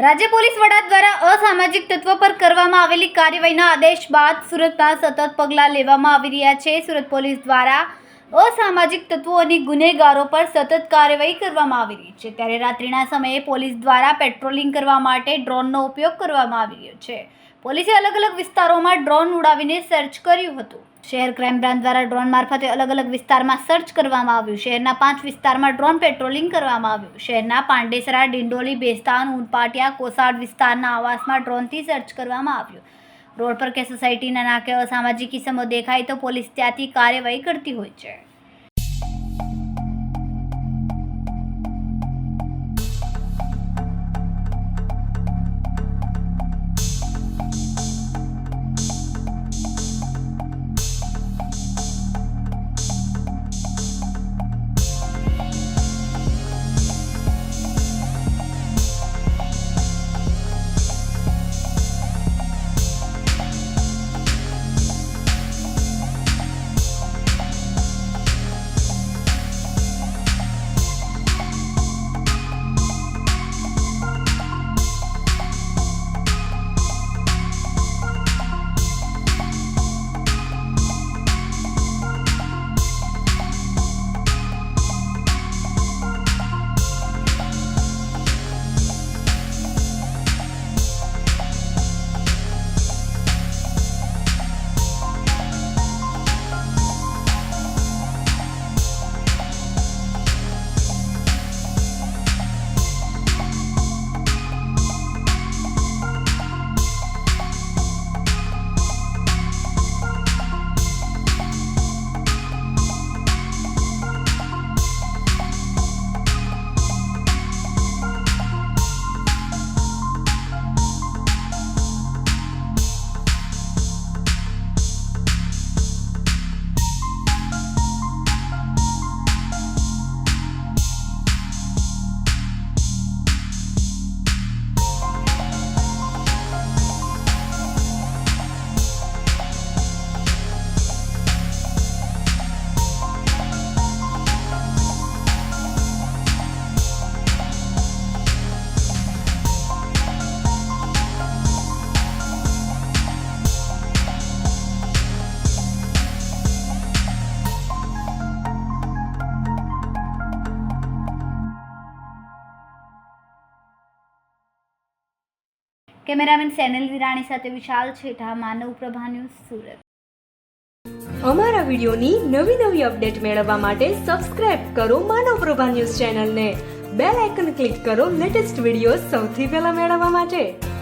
રાજ્ય પોલીસ વડા દ્વારા અસામાજિક તત્વો પર કરવામાં આવેલી કાર્યવાહીના આદેશ બાદ સુરતમાં સતત પગલાં લેવામાં આવી રહ્યા છે। સુરત પોલીસ દ્વારા અસામાજિક તત્વો અને ગુનેગારો પર સતત કાર્યવાહી કરવામાં આવી રહી છે। ત્યારે રાત્રિના સમયે પોલીસ દ્વારા પેટ્રોલિંગ કરવા માટે ડ્રોનનો ઉપયોગ કરવામાં આવી રહ્યો છે। પોલીસે અલગ અલગ વિસ્તારોમાં ડ્રોન ઉડાવીને સર્ચ કર્યું હતું। શહેર ક્રાઇમ બ્રાન્ચ દ્વારા ડ્રોન મારફતે અલગ અલગ વિસ્તારમાં સર્ચ કરવામાં આવ્યું। શહેરના 5 વિસ્તારમાં ડ્રોન પેટ્રોલિંગ કરવામાં આવ્યું। શહેરના પાંડેસરા, ડિંડોલી, બેસ્તાન, ઉનપાટિયા, કોસાડ વિસ્તારના આવાસમાં ડ્રોનથી સર્ચ કરવામાં આવ્યું। રોડ પર કે સોસાયટીના નાકે અસામાજિક ઇસમો દેખાય તો પોલીસ ત્યાંથી કાર્યવાહી કરતી હોય છે। કેમેરામેન સેનલ વિરાણી સાથે વિશાલ છેઠા, માનવ પ્રભા ન્યૂઝ, સુરત। અમારા વિડિયોની નવી અપડેટ મેળવવા માટે સબસ્ક્રાઇબ કરો માનવ પ્રભા ન્યૂઝ ચેનલને। બેલ આઇકન ક્લિક કરો લેટેસ્ટ વિડિયો સૌથી પહેલા મેળવવા માટે।